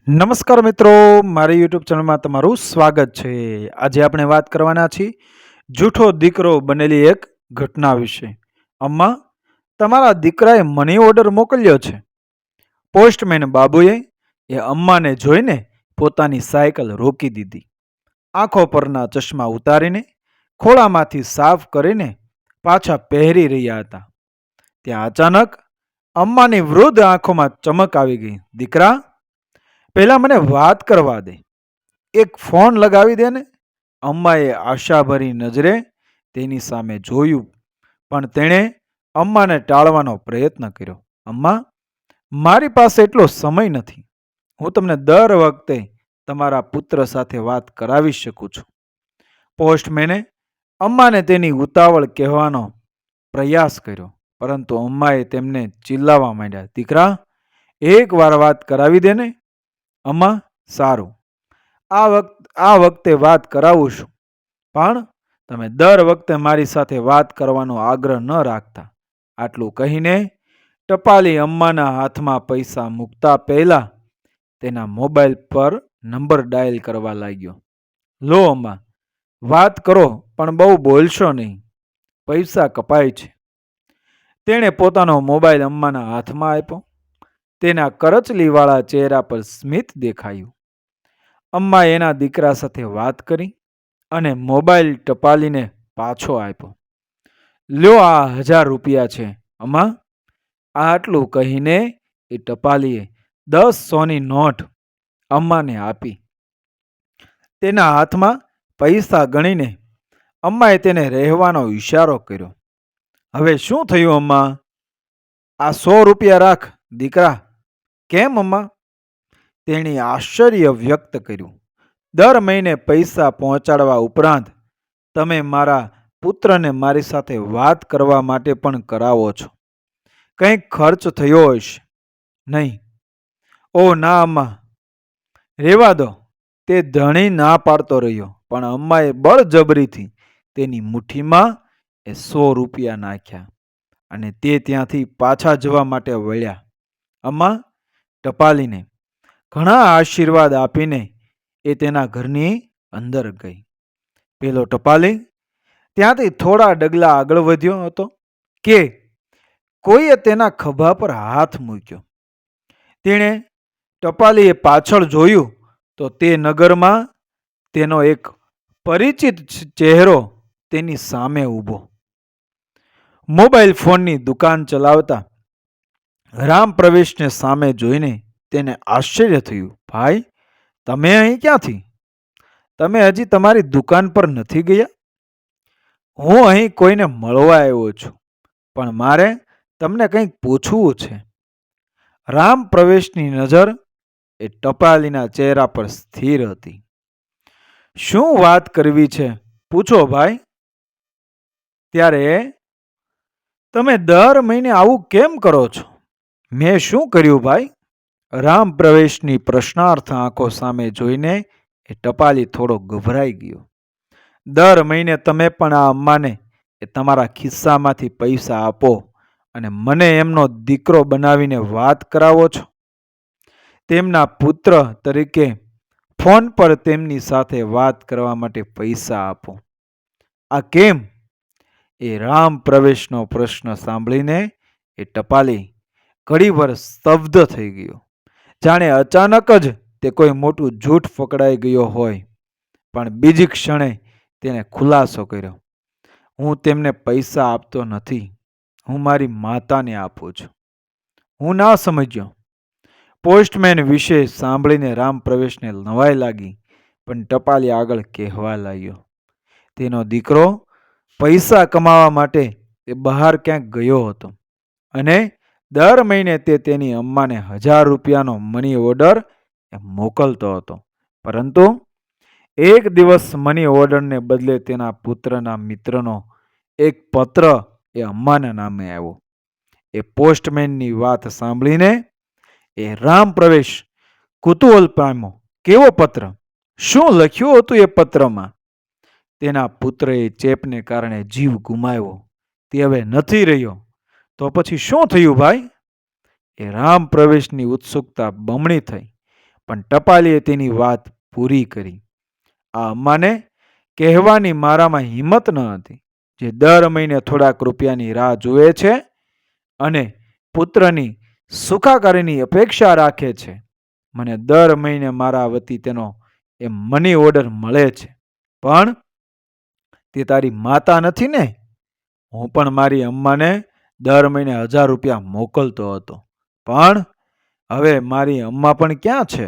નમસ્કાર મિત્રો, મારી યુટ્યુબ ચેનલમાં તમારું સ્વાગત છે. આજે આપણે વાત કરવાના છીએ જૂઠો દીકરો બનેલી એક ઘટના વિશે. અમ્મા, તમારા દીકરાએ મની ઓર્ડર મોકલ્યો છે. પોસ્ટમેન બાબુએ અમ્માને જોઈને પોતાની સાયકલ રોકી દીધી. આંખો પરના ચશ્મા ઉતારીને ખોળામાંથી સાફ કરીને પાછા પહેરી રહ્યા હતા. ત્યાં અચાનક અમ્માની વૃદ્ધ આંખોમાં ચમક આવી ગઈ. દીકરા, પહેલા મને વાત કરવા દે. એક ફોન લગાવી દે ને. અમ્માએ આશાભરી નજરે તેની સામે જોયું, પણ તેણે અમ્માને ટાળવાનો પ્રયત્ન કર્યો. અમ્મા, મારી પાસે એટલો સમય નથી. હું તમને દર વખતે તમારા પુત્ર સાથે વાત કરાવી શકું છું. પોસ્ટમેને અમ્માને તેની ઉતાવળ કહેવાનો પ્રયાસ કર્યો, પરંતુ અમ્માએ તેમને ચિલ્લાવવા માંડ્યા. દીકરા, એકવાર વાત કરાવી દે ને. અમ્મા, સારું, આ વખતે વાત કરાવું છું, પણ તમે દર વખતે મારી સાથે વાત કરવાનો આગ્રહ ન રાખતા. આટલું કહીને ટપાલી અમ્માના હાથમાં પૈસા મૂકતા પહેલા તેના મોબાઈલ પર નંબર ડાયલ કરવા લાગ્યો. લો અમ્મા, વાત કરો, પણ બહુ બોલશો નહીં. પૈસા કપાય છે. તેણે પોતાનો મોબાઈલ અમ્માના હાથમાં આપ્યો. તેના કરચલીવાળા ચહેરા પર સ્મિત દેખાયું. અમ્માએ એના દીકરા સાથે વાત કરી અને મોબાઈલ ટપાલીને પાછો આપ્યો. લ્યો, આ 1000 રૂપિયા છે અમ્મા. આટલું કહીને એ ટપાલીએ 10 સોની નોટ અમ્માને આપી. તેના હાથમાં પૈસા ગણીને અમ્માએ તેને રહેવાનો ઈશારો કર્યો. હવે શું થયું અમ્મા? આ 100 રૂપિયા રાખ દીકરા. કેમ અમ્મા? તેણે આશ્ચર્ય વ્યક્ત કર્યું. દર મહિને પૈસા પહોંચાડવા ઉપરાંત તમે મારા પુત્રને મારી સાથે વાત કરવા માટે પણ કરાવો છો. કંઈક ખર્ચ થયો હશે નહીં? ઓ ના અમ્મા, રેવા દો. તે ધણી ના પાડતો રહ્યો, પણ અમ્માએ બળજબરીથી તેની મુઠ્ઠીમાં 100 રૂપિયા નાખ્યા અને તે ત્યાંથી પાછા જવા માટે વળ્યા. અમ્મા, ટપાલીને ઘણા આશીર્વાદ આપીને એ તેના ઘરની અંદર ગઈ. પેલો ટપાલી ત્યાંથી થોડા ડગલા આગળ વધ્યો હતો કે કોઈએ તેના ખભા પર હાથ મૂક્યો. તેણે ટપાલીએ પાછળ જોયું તો તે નગરમાં તેનો એક પરિચિત ચહેરો તેની સામે ઊભો. મોબાઈલ ફોનની દુકાન ચલાવતા રામ પ્રવેશને સામે જોઈને તેને આશ્ચર્ય થયું. ભાઈ, તમે અહીં ક્યાંથી? તમે હજી તમારી દુકાન પર નથી ગયા? હું અહીં કોઈને મળવા આવ્યો છું, પણ મારે તમને કંઈક પૂછવું છે. રામ પ્રવેશની નજર એ ટપાલીના ચહેરા પર સ્થિર હતી. શું વાત કરવી છે? પૂછો ભાઈ. ત્યારે તમે દર મહિને આવું કેમ કરો છો? મેં શું કર્યું ભાઈ? રામ પ્રવેશની પ્રશ્નાર્થ આંખો સામે જોઈને એ ટપાલી થોડો ગભરાઈ ગયો. દર મહિને તમે પણ આ અમ્માને તમારા ખિસ્સામાંથી પૈસા આપો અને મને એમનો દીકરો બનાવીને વાત કરાવો છો. તેમના પુત્ર તરીકે ફોન પર તેમની સાથે વાત કરવા માટે પૈસા આપો. આ કેમ? એ રામ પ્રવેશનો પ્રશ્ન સાંભળીને એ ટપાલી ઘડીભર સ્તબ્ધ થઈ ગયો. જાણે અચાનક જ તે કોઈ મોટું જૂઠ પકડાઈ ગયો હોય. પણ બીજી ક્ષણે તેને ખુલાસો કર્યો. હું તેમને પૈસા આપતો નથી. હું મારી માતાને આપું છું. હું ના સમજ્યો. પોસ્ટમેન વિશે સાંભળીને રામ પ્રવેશને નવાઈ લાગી, પણ ટપાલી આગળ કહેવા લાગ્યો. તેનો દીકરો પૈસા કમાવા માટે તે બહાર ક્યાંક ગયો હતો અને દર મહિને તે તેની અમ્માને 1000 રૂપિયાનો મની ઓર્ડર મોકલતો હતો. પરંતુ એક દિવસ મની ઓર્ડરને બદલે તેના પુત્રના મિત્રનો એક પત્ર એ અમ્માના નામે આવ્યો. એ પોસ્ટમેનની વાત સાંભળીને એ રામ પ્રવેશ કુતૂહલ પામ્યો. કેવો પત્ર? શું લખ્યું હતું એ પત્રમાં? તેના પુત્રએ ચેપને કારણે જીવ ગુમાવ્યો. તે હવે નથી રહ્યો. તો પછી શું થયું ભાઈ? એ રામ પ્રવેશની ઉત્સુકતા બમણી થઈ. પણ ટપાલીએ તેની વાત પૂરી કરી. આ અમ્માને કહેવાની મારામાં હિંમત ન હતી, જે દર મહિને થોડાક રૂપિયાની રાહ જુએ છે અને પુત્રની સુખાકારીની અપેક્ષા રાખે છે. મને દર મહિને મારા વતી તેનો એ મની ઓર્ડર મળે છે, પણ તે તારી માતા નથી ને? હું પણ મારી અમ્માને દર મહિને 1000 રૂપિયા મોકલતો હતો, પણ હવે મારી અમ્મા પણ ક્યાં છે?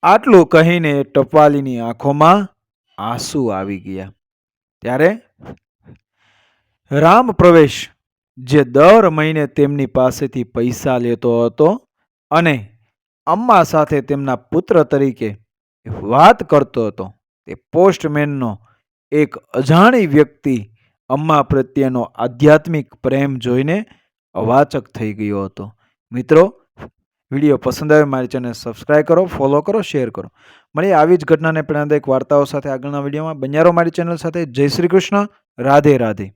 આટલું કહીને ટપાલીની આંખોમાં આંસુ આવી ગયા. ત્યારે રામ પ્રવેશ, જે દર મહિને તેમની પાસેથી પૈસા લેતો હતો અને અમ્મા સાથે તેમના પુત્ર તરીકે વાત કરતો હતો, તે પોસ્ટમેનનો એક અજાણી વ્યક્તિ અમ્મા પ્રત્યેનો આધ્યાત્મિક પ્રેમ જોઈને અવાચક થઈ ગયો હતો. મિત્રો, વિડીયો પસંદ આવે મારી ચેનલ સબસ્ક્રાઈબ કરો, ફોલો કરો, શેર કરો. મળીએ આવી જ ઘટનાને પ્રેરણાદાયક વાર્તાઓ સાથે આગળના વિડીયોમાં. બન્યા રહો મારી ચેનલ સાથે. જય શ્રી કૃષ્ણ. રાધે રાધે.